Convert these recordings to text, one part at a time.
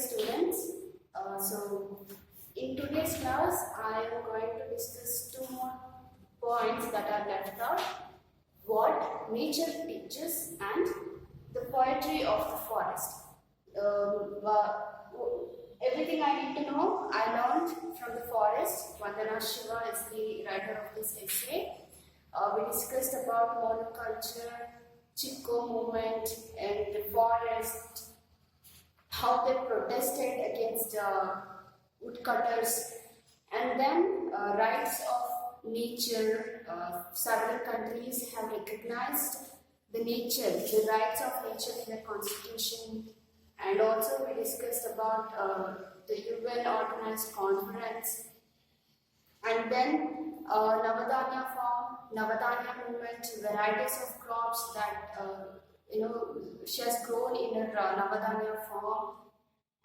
students. In today's class, I am going to discuss two more points that are left out. What nature teaches and the poetry of the forest. Everything I need to know, I learned from the forest. Vandana Shiva is the writer of this essay. We discussed about monoculture, Chipko movement, and the forest, how they protested against woodcutters, and then rights of nature. Several countries have recognized the rights of nature in the constitution, and also we discussed about the UN organized conference, and then Navadanya movement, varieties of crops that she has grown in her Navadanya form.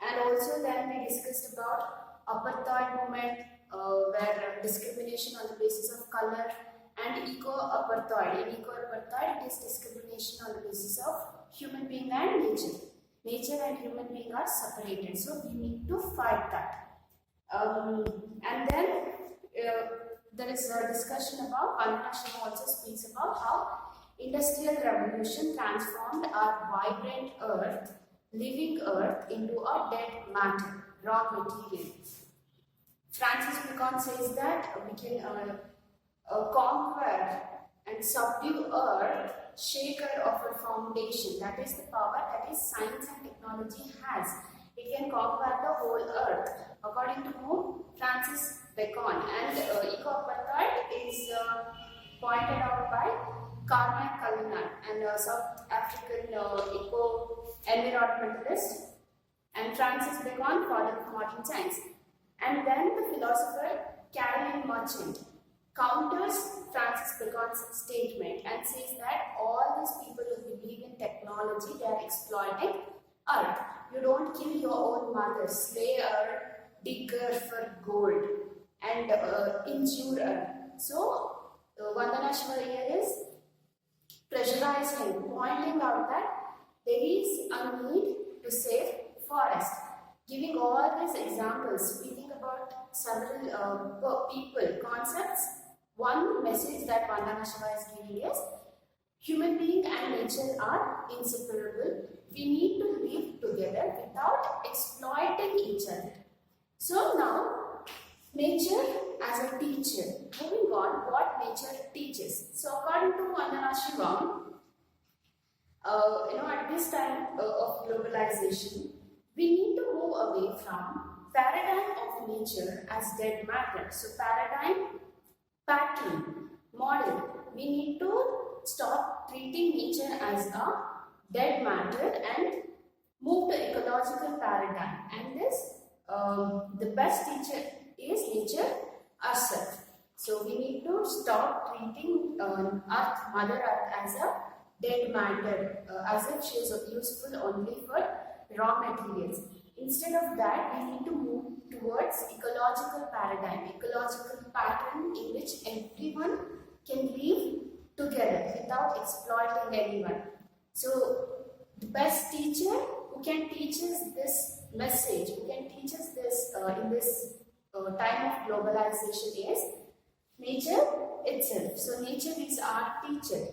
And also then we discussed about apartheid movement, where discrimination on the basis of color, and eco-apartheid. In eco-apartheid, it is discrimination on the basis of human being and nature. Nature and human being are separated, so we need to fight that. And then there is a discussion about, Vandana Shiva also speaks about how Industrial Revolution transformed our vibrant earth, living earth, into a dead matter, raw material. Francis Bacon says that we can conquer and subdue earth, shake her of her foundation. That is the power that is science and technology has. It can conquer the whole earth, according to whom? Francis Bacon. And eco-apartheid is pointed out by Carmen Cullinan, and South African eco-environmentalist, and Francis Bacon, father of modern science. And then the philosopher Caroline Merchant counters Francis Bacon's statement and says that all these people who believe in technology, they are exploiting earth. You don't kill your own mother, slay her, dig her for gold, and injure her. So, Vandana Shiva here is pressurizing, pointing out that there is a need to save forest, giving all these examples, speaking about several people, concepts. One message that Vandana Shiva is giving is human being and nature are inseparable. We need to live together without exploiting each other. So now, nature as a teacher. Moving on, what nature teaches. So according to Vandana Shiva, at this time of globalization, we need to move away from paradigm of nature as dead matter. So paradigm, pattern, model. We need to stop treating nature as a dead matter and move to ecological paradigm. And this, the best teacher is nature herself. So we need to stop treating Earth, Mother Earth, as a dead matter, as if she is useful only for raw materials. Instead of that, we need to move towards ecological paradigm, ecological pattern in which everyone can live together without exploiting anyone. So the best teacher who can teach us this message, who can teach us this in this time of globalization is nature itself. So nature is our teacher.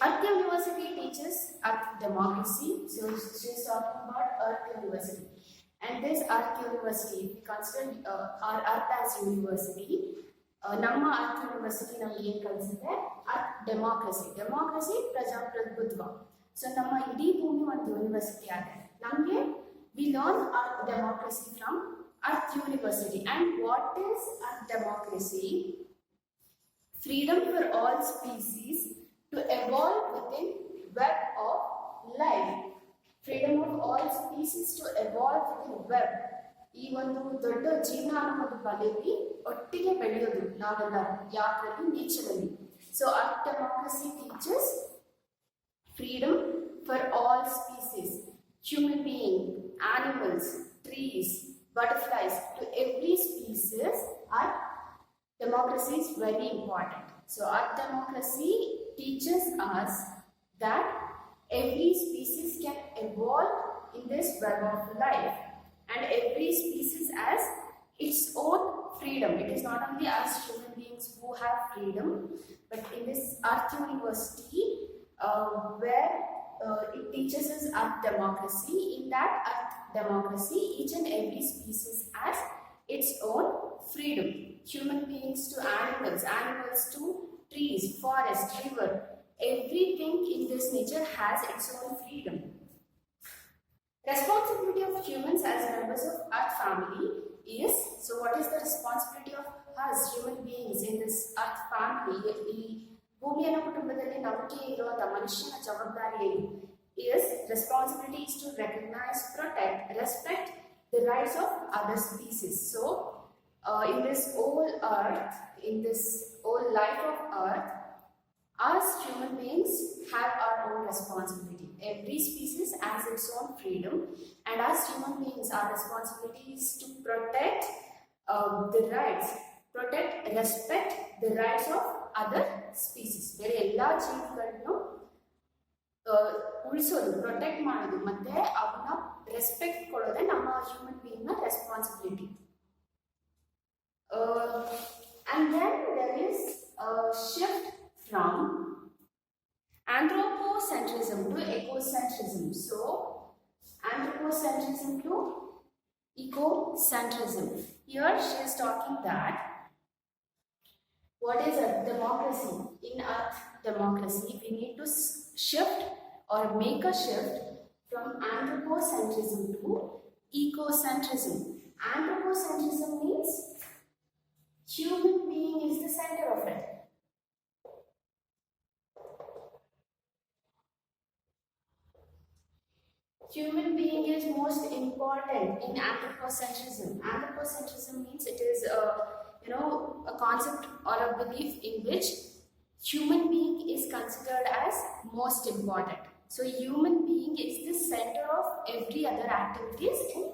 Earth University teaches Earth democracy. So she is talking about Earth University. And this Earth University, we consider our Earth as university. Namma Earth University namge kalside Earth democracy. Democracy Prajaprabhutva. So namma idi bhumi one university agade. Namge we learn Earth democracy from Earth University. And what is Earth democracy? Freedom for all species to evolve within web of life. Freedom of all species to evolve within web. ಈ ಒಂದು ದೊಡ್ಡ ಜೀವನ ಅನ್ನೋದು ಬಲೆಯಲ್ಲಿ ಒಟ್ಟಿಗೆ ಬೆಳೆಯೋದು ನಾವೆಲ್ಲ ಯಾವ್ದ್ರಲ್ಲಿ ನೇಚರಲ್ಲಿ. So earth democracy teachers freedom for all species, human being, animals, trees, butterflies, to every species, our democracy is very important. So our democracy teaches us that every species can evolve in in this web of life, and every species has its own freedom. It is not only us human beings who have freedom, but in this Earth University, where it teaches us Earth democracy. In that Earth democracy, each and every species has its own freedom. Human beings to animals, animals to trees, forest, river. Everything in this nature has its own freedom. Responsibility of humans as members of Earth family is, so what is the responsibility of us human beings in this Earth family? ಭೂಮಿಯನ್ನು ಕುಟುಂಬದಲ್ಲಿ ನಮಗೆ ಇರುವಂತಹ ಮನುಷ್ಯನ ಜವಾಬ್ದಾರಿ ಏನು? Is responsibility is to recognize, protect, respect the rights of other species. So in this whole earth, in this whole life of earth, us human beings have our own responsibility. Every species has its own freedom, and as human beings, our responsibility is to protect the rights, protect, respect the rights of other species. ಬೇರೆ ಎಲ್ಲಾ ಜೀವಿಗಳನ್ನು ಉಳಿಸೋದು, protect ಮಾಡೋದು ಮತ್ತೆ ಅವನ್ನ respect ಕೊಡೋದೇ ನಮ್ಮ human being ನ responsibility. And then there is a shift from anthropocentrism to ecocentrism. So anthropocentrism to ecocentrism. Here she is talking that what is a democracy? In Earth democracy, we need to shift or make a shift from anthropocentrism to ecocentrism. Anthropocentrism means human being is the center of it. Human being is most important in anthropocentrism. Anthropocentrism means it is a concept or a belief in which human being is considered as most important. So human being is the center of every other activities in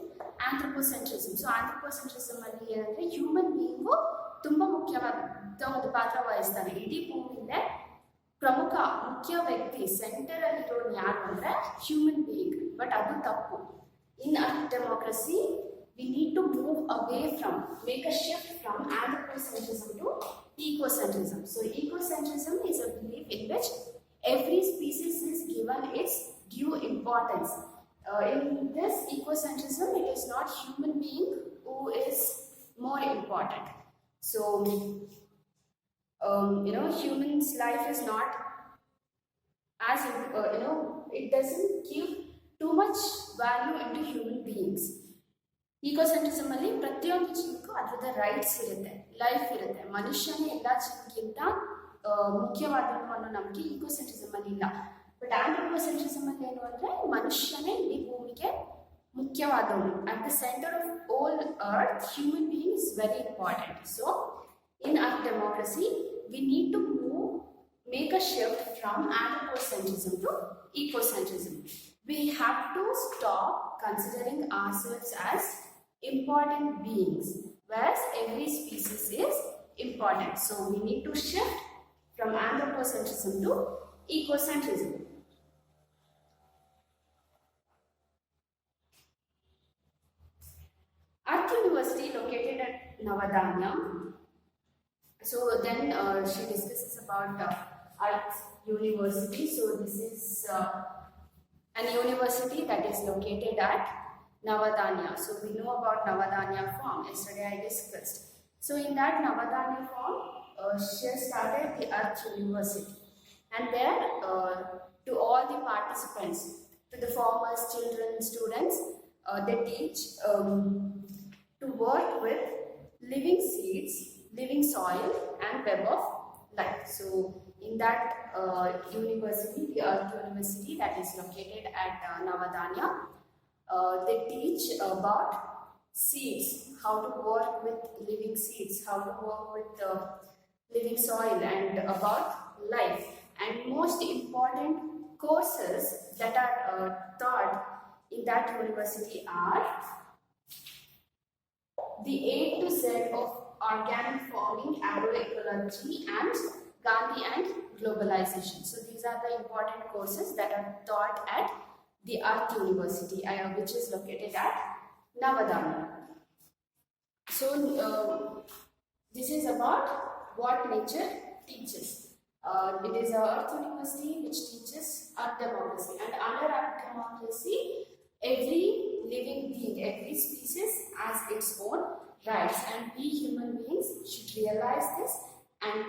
anthropocentrism. So anthropocentrism alli ಏನಂದ್ರೆ human being ತುಂಬಾ ಮುಖ್ಯವಾದ ಒಂದು ಪಾತ್ರ ವಹಿಸ್ತಾನೆ. ಇಡೀ ಭೂಮಿಯಿಂದ ಪ್ರಮುಖ ಮುಖ್ಯ ವ್ಯಕ್ತಿ ಸೆಂಟರ್ ಅಲ್ಲಿ ಇರೋರು ಯಾರು ಅಂದ್ರೆ ಹ್ಯೂಮನ್ ಬೀಯಿಂಗ್. ಬಟ್ ಅದು ತಪ್ಪು. In earth democracy we need to move away from, make a shift from anthropocentrism to ecocentrism. So ecocentrism is a belief in which every species is given its due importance. In this ecocentrism, it is not human being who is more important. So human's life is not as it doesn't give too much value into human beings. ಈಕೋಸೆಂಟ್ರಿಸಮ್ ಅಲ್ಲಿ ಪ್ರತಿಯೊಂದು ಜೀವಿಗೂ ಅದರದ rights ಇರುತ್ತೆ, life ಇರುತ್ತೆ. ಮನುಷ್ಯನೇ ಎಲ್ಲ ಜೀವಿಗಿಂತ ಮುಖ್ಯವಾದನು ಅನ್ನೋ ನಮಗೆ ಈಕೋಸೆಂಟ್ರಿಸಮ್ ಅಲ್ಲಿ ಇಲ್ಲ. ಬಟ್ ಆಂಥ್ರೋಪೋಸೆಂಟ್ರಿಸಮ್ ಅಲ್ಲಿ ಏನು ಅಂದ್ರೆ ಮನುಷ್ಯನೇ ಇಡೀ ಭೂಮಿಗೆ ಮುಖ್ಯವಾದವನು. At the centre of all earth human being is very important. So in earth democracy we need to make a shift from anthropocentrism to ecocentrism. We have to stop considering ourselves as important beings, whereas every species is important. So we need to shift from anthropocentrism to ecocentrism. Earth University located at Navadanya. So then she discusses about Earth University. So this is an university that is located at Navadanya. So we know about Navadanya farm. Yesterday I discussed. So in that Navadanya farm, she started the Earth University. And there, to all the participants, to the farmers, children, students, they teach to work with living seeds, living soil and web of life. So in that university, the Earth University that is located at Navadanya, they teach about seeds, how to work with living seeds, how to work with living soil and about life. And most important courses that are taught in that university are the A to Z of organic farming, agroecology and Gandhi and globalization. So these are the important courses that are taught at the Earth University, which is located at Navadana. So this is about what nature teaches. It is a Earth University which teaches Earth democracy, and under Earth democracy, every living being, every species has its own rights, and we human beings should realize this, and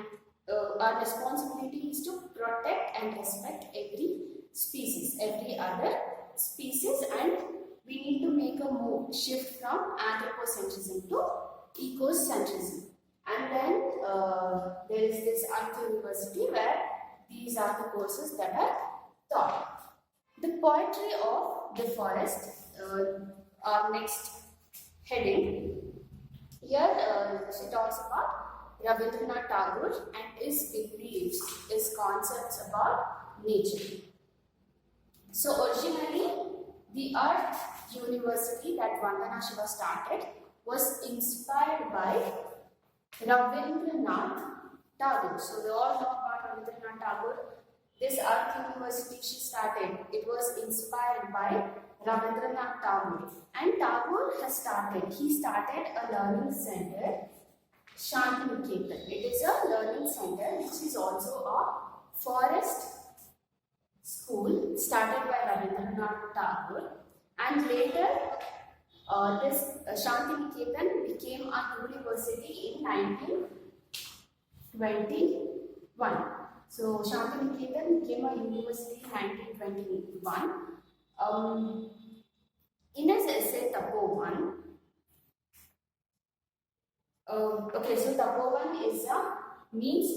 our responsibility is to protect and respect every species, every other species, and we need to make a shift from anthropocentrism to ecocentrism. And then there is this Earth University where these are the courses that are taught. The poetry of the forest, our next heading. Here she talks about Rabindranath Tagore and his beliefs, his concepts about nature. So originally, the Earth University that Vandana Shiva started was inspired by Rabindranath Tagore. So we all know about Rabindranath Tagore. This Earth University she started, it was inspired by Rabindranath Tagore. And Tagore he started a learning center, Shantiniketan. It is a learning center which is also a forest school started by Rabindranath Tagore, and later this Shantiniketan became a university in 1921. So Shantiniketan became a university in 1921. In his essay Tapovan, okay, so Tapovan is means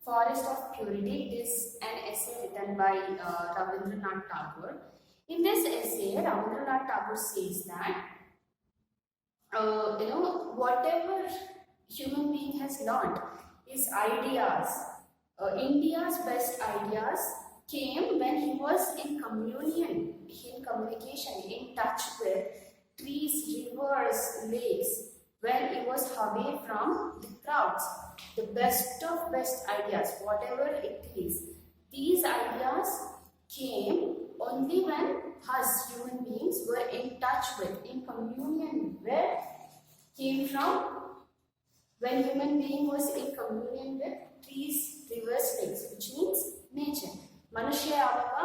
Forest of Purity. It is an essay written by Rabindranath Tagore. In this essay, Rabindranath Tagore says that whatever human being has learned, his ideas, India's best ideas came when he was in communion, in communication, in touch with trees, rivers, lakes, when he was away from the crowds. The best of best ideas, whatever it is, these ideas came only when us human beings were in touch with, in communion with, came from when human being was in communion with trees, rivers, lakes, which means nature. ಮನುಷ್ಯ ಯಾವಾಗ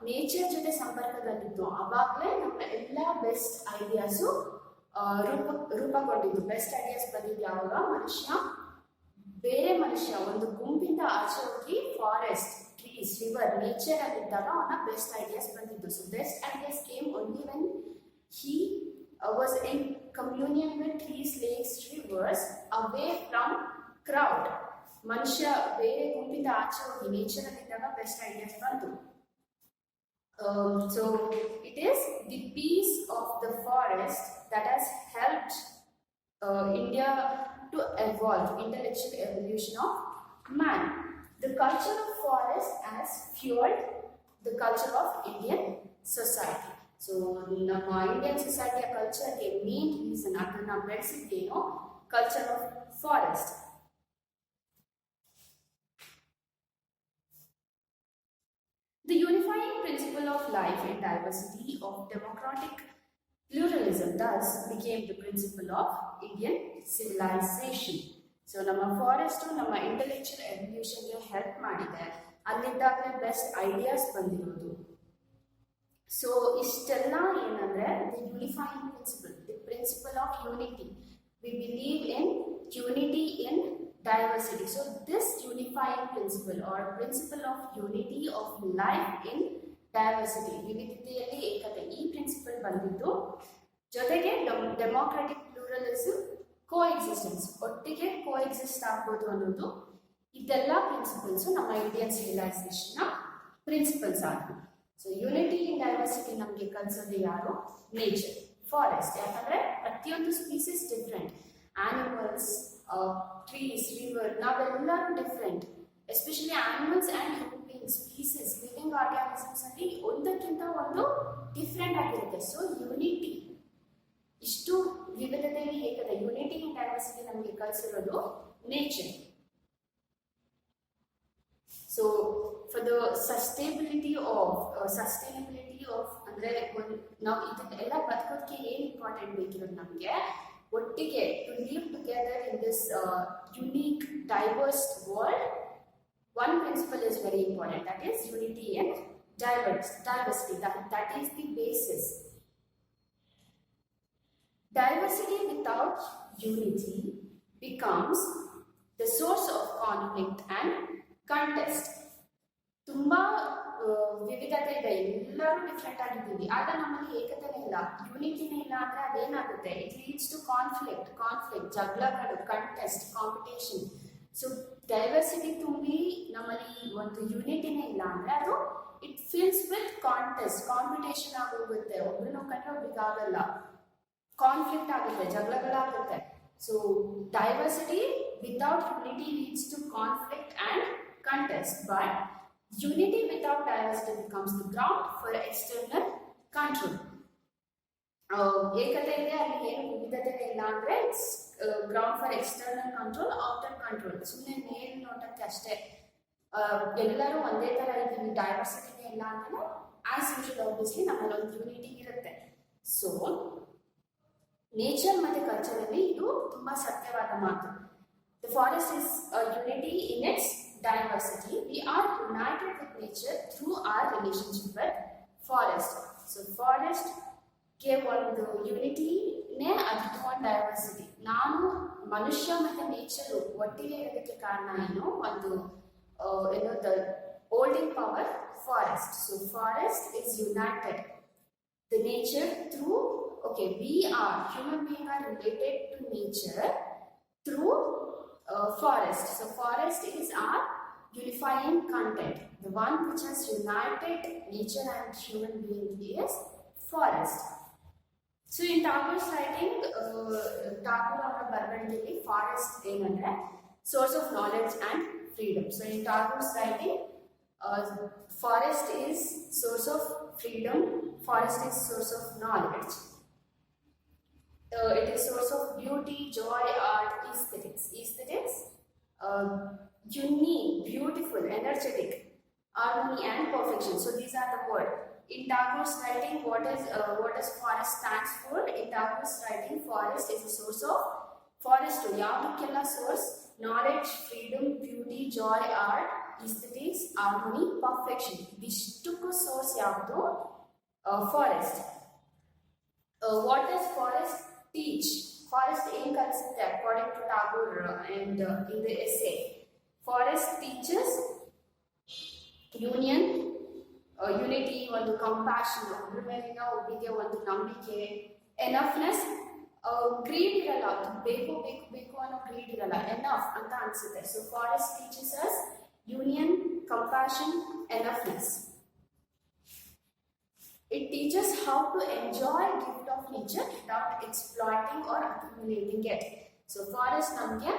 nature ಜೊತೆ ಸಂಪರ್ಕದಲ್ಲಿದ್ದು ಆವಾಗಲೇ ನಮ್ಮ ಎಲ್ಲ best ideas ರೂಪಗೊಂಡಿದ್ದು. Best ideas ಬಂದಿದ್ದು ಯಾವಾಗ ಬೇರೆ ಮನುಷ್ಯ ಒಂದು ಗುಂಪಿಂದ ಆಚೆ ಹೋಗಿ ಫಾರೆಸ್ಟ್, ಟ್ರೀಸ್, ರಿವರ್, ನೇಚರ್ ಅಲ್ಲಿದ್ದಾಗ ಅವನ ಬೆಸ್ಟ್ ಐಡಿಯಾಸ್ ಬಂದಿದ್ದು. So best ideas came only when he was in communion with trees, lakes, rivers, away from crowd. ಮನುಷ್ಯ ಬೇರೆ ಗುಂಪಿಂದ ಆಚೆ ಹೋಗಿ ನೇಚರ್ ಅಲ್ಲಿದ್ದಾಗ ಬೆಸ್ಟ್ ಐಡಿಯಾಸ್ ಬಂತು. So it is the peace of the forest that has helped India to evolve, intellectual evolution of man. The culture of forest has fueled the culture of Indian society. So ನಮ್ಮ Indian ಸೊಸೈಟಿಯ ಕಲ್ಚರ್ಗೆ main reason, ಅದನ್ನು ಬೆಳೆಸಿದ್ದೇನೋ culture of forest. The unifying principle of life in diversity of democratic pluralism thus became the principle of Indian civilization. So ನಮ್ಮ forest ನಮ್ಮ intellectual ಎವಲ್ಯೂಷನ್ಗೆ help ಮಾಡಿದೆ, ಅಲ್ಲಿದ್ದಾಗಲೇ ಬೆಸ್ಟ್ ಐಡಿಯಾಸ್ ಬಂದಿರೋದು. ಸೊ ಇಷ್ಟೆಲ್ಲ ಏನಂದ್ರೆ the unifying principle, the principle of unity. We believe in unity in diversity. So this unifying principle or principle of unity of life in diversity, ವಿವಿಧತೆಯಲ್ಲಿ ಏಕತೆ, ಈ ಪ್ರಿನ್ಸಿಪಲ್ ಬಂದಿದ್ದು. ಜೊತೆಗೆ ಡೆಮೋಕ್ರೆಟಿಕ್ ಪ್ಲೂರಲಿಸಮ್, ಕೋ existence, ಒಟ್ಟಿಗೆ ಕೋ exist ಆಗ್ಬೋದು ಅನ್ನೋದು, ಇದೆಲ್ಲ ಪ್ರಿನ್ಸಿಪಲ್ಸು ನಮ್ಮ ಇಂಡಿಯನ್ ಸಿವಿಲೈಸೇಷನ್ನ ಪ್ರಿನ್ಸಿಪಲ್ಸ್ ಆಗಿವೆ. ಸೊ ಯೂನಿಟಿ ಇನ್ ಡೈವರ್ಸಿಟಿ ನಮಗೆ ಕಲಿಸೋದು ಯಾರು? Nature, forest. ಯಾಕಂದ್ರೆ ಪ್ರತಿಯೊಂದು species different, animals, trees, river, ನಾವೆಲ್ಲರೂ different. Especially animals and human being species, living organisms ಅಲ್ಲಿ ಒಂದಕ್ಕಿಂತ ಒಂದು ಡಿಫ್ರೆಂಟ್ ಆಗಿರುತ್ತೆ. ಸೊ ಯೂನಿಟಿ, ಇಷ್ಟು ವಿವಿಧತೆಯಲ್ಲಿ ಏಕತೆ, ಯೂನಿಟಿ ಇನ್ ಡೈವರ್ಸಿಟಿ ನಮಗೆ ಕಲಿಸಿರೋದು nature. So for the sustainability of ಅಂದ್ರೆ ನಾವು ಇದನ್ನೆಲ್ಲ ಬದುಕೋದಕ್ಕೆ ಏನ್ ಇಂಪಾರ್ಟೆಂಟ್ ಬೇಕಿರೋದು ನಮಗೆ ಒಟ್ಟಿಗೆ to live together in this unique diverse world. One principle is very important, that is unity and diversity. That is the basis. Diversity without unity becomes the source of conflict and contest. ತುಂಬಾ ವಿವಿಧತೆ ಇದೆ, ಎಲ್ಲರೂ different ಆಗಿದ್ದೀವಿ, ಆಗ ನಮ್ಮಲ್ಲಿ ಏಕತೆನೇ ಇಲ್ಲ, ಯೂನಿಟಿನೇ ಇಲ್ಲ ಅಂದ್ರೆ ಅದೇನಾಗುತ್ತೆ, ಇಟ್ ಲೀಡ್ಸ್ ಟು ಕಾನ್ಫ್ಲಿಕ್ಟ್, ಜಗಳಗಳು, ಕಂಟೆಸ್ಟ್, ಕಾಂಪಿಟೇಷನ್. ಸೊ ಡೈವರ್ಸಿಟಿ ತುಂಬಿ ನಮ್ಮಲ್ಲಿ ಒಂದು ಯೂನಿಟಿನೇ ಇಲ್ಲ ಅಂದ್ರೆ ಅದು ಇಟ್ ಫೀಲ್ಸ್ ವಿತ್ ಕಾಂಪಿಟೇಷನ್ ಆಗೋಗುತ್ತೆ, ಒಬ್ರನ್ನ ಕಂಡ್ರೆ ಒಬ್ರಿಗೆ ಆಗಲ್ಲ, ಕಾನ್ಫ್ಲಿಕ್ಟ್ ಆಗುತ್ತೆ, ಜಗಳಗಳಾಗುತ್ತೆ. So diversity without unity leads to conflict and contest, but unity without diversity becomes the ground for external control. ಏಕತೆ ಇದೆ, ಅಲ್ಲಿ ಏನು ವಿವಿಧತೆ ಇಲ್ಲ ಅಂದ್ರೆ it's ground for external control, outer control. ಸುಮ್ಮನೆ ಮೇಲ್ನೋಟಕ್ಕೆ ಅಷ್ಟೇ ಎಲ್ಲರೂ ಒಂದೇ ತರ ಇದ್ದೀವಿ, ಡೈವರ್ಸಿಟಿನೇ ಇಲ್ಲ ಅಂದ್ರೆ ಆಸ್ ಯೂಶುವಲ್ ಆಬ್ವಿಯಸ್ಲಿ ನಮ್ಮಲ್ಲಿ ಒಂದು ಯೂನಿಟಿ ಇರುತ್ತೆ. ಸೊ ನೇಚರ್ ಮತ್ತೆ ಕಲ್ಚರ್ ಅಲ್ಲಿ ಇದು ತುಂಬಾ ಸತ್ಯವಾದ ಮಾತು. The forest is unity in its diversity. We are united with nature through our relationship with forest. So forest gave ಒಂದು ಯೂನಿಟಿ ನೇ ಅದು ಒಂದು ಡೈವರ್ಸಿಟಿ. ನಾನು ಮನುಷ್ಯ ಮತ್ತೆ ನೇಚರ್ ಒಟ್ಟಿಗೆ ಇರೋದಕ್ಕೆ ಕಾರಣ ಏನು, ಒಂದು ಏನೋ the holding power forest. So forest is united the nature through, okay, we are human being are related to nature through forest. So forest is our unifying content. The one which has united nature and human being is forest. So in Tagore's writing, Tagore avara ಬರವಣಿಗೆಯಲ್ಲಿ forest ಏನಂದ್ರೆ source of knowledge and freedom. So in Tagore's writing, forest is source of freedom, forest is source of knowledge. It is source of beauty, joy, art, aesthetics, unique, beautiful, energetic, harmony and perfection. So these are the words. In Tagore's writing, what does forest stands for? In Tagore's writing, forest is a source of forest. Yavadukella source, knowledge, freedom, beauty, joy, art, aesthetics, harmony, perfection. Ishtukku source yavadu? Forest. What does forest teach? Forest ಏನ್ ಕಲಿಸುತ್ತೆ according to Tagore and in the essay? Forest teaches union, unity, ಒಂದು compassion, ಒಬ್ಬರ ಮೇಲಿನ ಒಬ್ಬರಿಗೆ ಒಂದು ನಂಬಿಕೆ, ಎನಫ್ನೆಸ್, greed ಇರಲ್ಲ, ಬೇಕು ಬೇಕು ಬೇಕು ಅನ್ನೋ ಗ್ರೀಡ್ ಇರಲ್ಲ, ಎನಫ್ ಅಂತ ಅನ್ಸುತ್ತೆ. So forest teaches us union, compassion, enoughness. It teaches how to enjoy gift of nature without exploiting or accumulating it. So forest ನಮಗೆ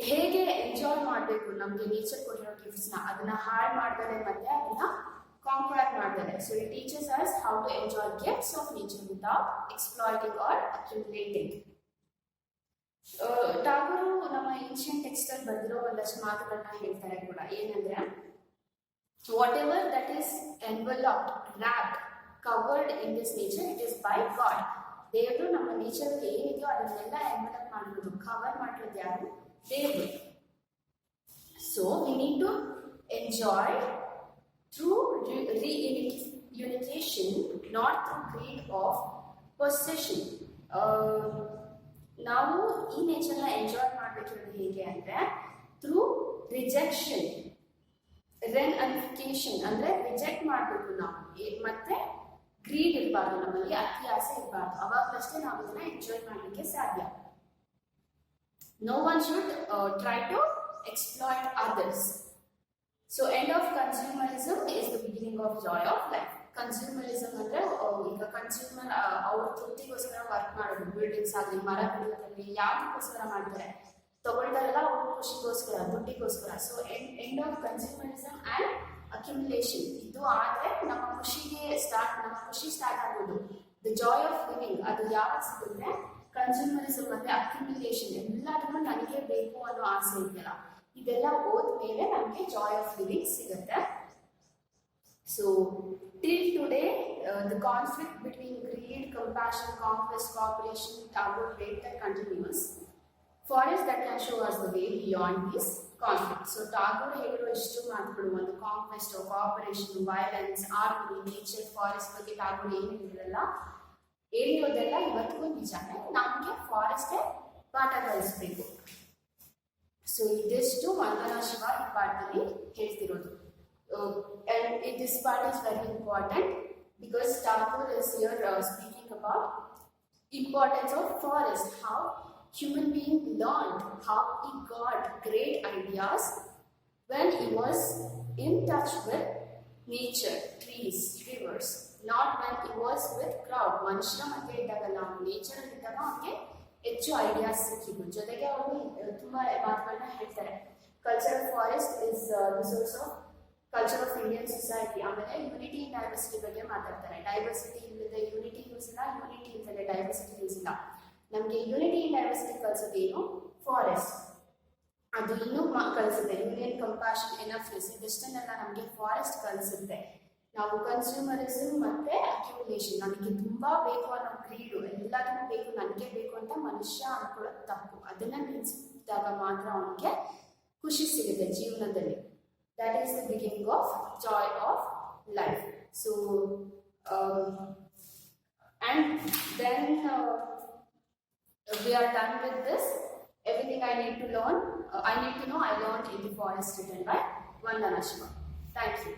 ಹೇಗೆ ಎಂಜಾಯ್ ಮಾಡಬೇಕು, ನಮಗೆ ನೇಚರ್ ಕೊಟ್ಟಿರೋ ಗಿಫ್ಟ್ಸ್ನ ಅದನ್ನ ಹಾಳು ಮಾಡ್ತಾರೆ ಮತ್ತೆ ಅದನ್ನ ಕಾಂಕ್ವರ್ ಮಾಡ್ತಾರೆ. So it teaches us how to enjoy gifts of nature without exploiting or accumulating. Tagore ನಮ್ಮ ಏನ್ಷಿಯಂಟ್ ಟೆಕ್ಸ್ಟ್ ಅಲ್ಲಿ ಬರೆದಿರೋ ಒಂದಷ್ಟು ಮಾತುಗಳನ್ನ ಹೇಳ್ತಾರೆ ಕೂಡ, ಏನಂದ್ರೆ whatever that is enveloped, wrapped, covered in this nature, it is by God. ದೇವರು ನಮ್ಮ ನೇಚರ್ ಏನಿದೆಯೋ ಅದನ್ನೆಲ್ಲ ಎನ್ವೆಲಪ್ ಮಾಡಿರೋದು, ಕವರ್ ಮಾಡಿರೋದು ಯಾರು? ದೇವರು. So we need to enjoy through reunification, not through greed of possession. ನಾವು ಈ ನೇಚರ್ನ ಎಂಜಾಯ್ ಮಾಡಬೇಕಿರೋದು ಹೇಗೆ ಅಂದ್ರೆ ಥ್ರೂ ರಿಜೆಕ್ಷನ್, ರೆನ್ಅನಿಫಿಕೇಶನ್ ಅಂದ್ರೆ ರಿಜೆಕ್ಟ್ ಮಾಡಬೇಕು ನಾವು, ಮತ್ತೆ ಗ್ರೀಡ್ ಇರಬಾರ್ದು, ನಮ್ಮಲ್ಲಿ ಅತಿ ಆಸೆ ಇರಬಾರ್ದು, ಅವಾಗಲಷ್ಟೇ ನಾವು ಇದನ್ನ ಎಂಜಾಯ್ ಮಾಡಲಿಕ್ಕೆ ಸಾಧ್ಯ. No one should try to exploit others. So end of consumerism is the beginning of joy of life. Consumerism ಅಂದ್ರೆ ಈಗ ಕನ್ಸ್ಯೂಮರ್ ಅವ್ರ ತೃಪ್ತಿಗೋಸ್ಕರ ವರ್ಕ್ ಮಾಡೋದು, ಬಿಲ್ಡಿಂಗ್ಸ್ ಆಗಲಿ, ಮರ ಗಿಡದಲ್ಲಿ ಯಾವ್ದಕ್ಕೋಸ್ಕರ ಮಾಡ್ತಾರೆ, ತಗೊಳ್ತಾರಲ್ಲ ಅವ್ರ ಖುಷಿಗೋಸ್ಕರ, ದುಡ್ಡಿಗೋಸ್ಕರ. So end of consumerism and accumulation ಇದು ಆದ್ರೆ ನಮ್ಮ ಖುಷಿ ಸ್ಟಾರ್ಟ್ ಆಗೋದು. ದ ಜಾಯ್ ಆಫ್ ಲಿವಿಂಗ್ ಅದು ಯಾವಾಗ ಸಿಗುತ್ತೆ? ಕನ್ಸ್ಯೂಮರಿಸಮ್ ಮತ್ತೆ ಅಕ್ಯುಮುಲೇಷನ್, ಎಲ್ಲದನ್ನು ನನಗೆ ಬೇಕು ಅನ್ನೋ ಆಸೆ ಇದೆಯಲ್ಲ, ಇದೆಲ್ಲ ಹೋದ್ಮೇಲೆ ನಮಗೆ ಜಾಯ್ ಆಫ್ ಲಿವಿಂಗ್ ಸಿಗುತ್ತೆ. So till today, the conflict between greed, compassion, conquest, cooperation, Tagore rate that continues. Forest that can show us the way beyond this conflict. So Tagore ಹೇಳಿರೋ ಇಷ್ಟು ಮಾತುಗಳು, ಒಂದು conquest, cooperation, violence, army, nature, forest ಬಗ್ಗೆ ಟಾಗೋರ್ ಏನು ಹೇಳಿರೋದೆಲ್ಲ ಇವತ್ತಿಗೂ ನಿಜಾನೇ. ನಮಗೆ ಫಾರೆಸ್ಟೇ ಪಾಠ ಕಲಿಸ್ಬೇಕು. ಸೊ ಇದಿಷ್ಟು ವಂದನಾ ಶಿವ ಈ ಪಾಠದಲ್ಲಿ ಹೇಳ್ತಿರೋದು. And this part is very important because Tagore is here speaking about importance of forest, how human being learned, how he got great ideas when he was in touch with nature, trees, rivers, not when he was with crowd. ಮನುಷ್ಯರ ಮಧ್ಯೆ ಇದ್ದಾಗಲ್ಲ, ಅವನು nature ಇದ್ದಾಗ ಅವನಿಗೆ ಹೆಚ್ಚು ideas ಸಿಕ್ಕಿದ್ದು. ಜೊತೆಗೆ ಅವರು ತುಂಬ ಮಾತುಗಳನ್ನ ಹೇಳ್ತಾರೆ. Culture of forest is the source of culture of Indian society. ಆಮೇಲೆ ಯೂನಿಟಿ ಇನ್ ಡೈವರ್ಸಿಟಿ ಬಗ್ಗೆ ಮಾತಾಡ್ತಾರೆ. ಡೈವರ್ಸಿಟಿ ಇಲ್ಲದೆ ಯೂನಿಟಿ ಯೂಸ್ ಇಲ್ಲ, ಯೂನಿಟಿ ಇಲ್ಲದೆ ಡೈವರ್ಸಿಟಿ ಯೂಸ್ ಇಲ್ಲ. ನಮಗೆ ಯೂನಿಟಿ ಇನ್ ಡೈವರ್ಸಿಟಿ ಕಲಿಸೋದೇನು? ಫಾರೆಸ್ಟ್. ಅದು ಇನ್ನೂ ಕಲಿಸುತ್ತೆ. ಯೂನಿಯನ್, ಕಂಪ್ಯಾಷನ್, ಎನಫ್ನೆಸ್ ಇದಷ್ಟನ್ನೆಲ್ಲ ನಮಗೆ ಫಾರೆಸ್ಟ್ ಕಲಿಸುತ್ತೆ. ನಾವು ಕನ್ಸ್ಯೂಮರಿಸಮ್ ಮತ್ತೆ ಅಕ್ಯುಮುಲೇಷನ್, ನನಗೆ ತುಂಬ ಬೇಕು ಅನ್ನೋ ಗ್ರೀಡು, ಎಲ್ಲದನ್ನೂ ಬೇಕು, ನನಗೆ ಬೇಕು ಅಂತ ಮನುಷ್ಯ ಅನ್ಕೊಳ್ಳೋದು ತಪ್ಪು. ಅದನ್ನ ನಿಲ್ಲಿಸಿದಾಗ ಮಾತ್ರ ಅವನಿಗೆ ಖುಷಿ ಸಿಗುತ್ತೆ ಜೀವನದಲ್ಲಿ. That is the beginning of joy of life. So and then we are done with this. Everything I need to learn, I need to know, I learned in the forest written by Vandana Shiva. Thank you.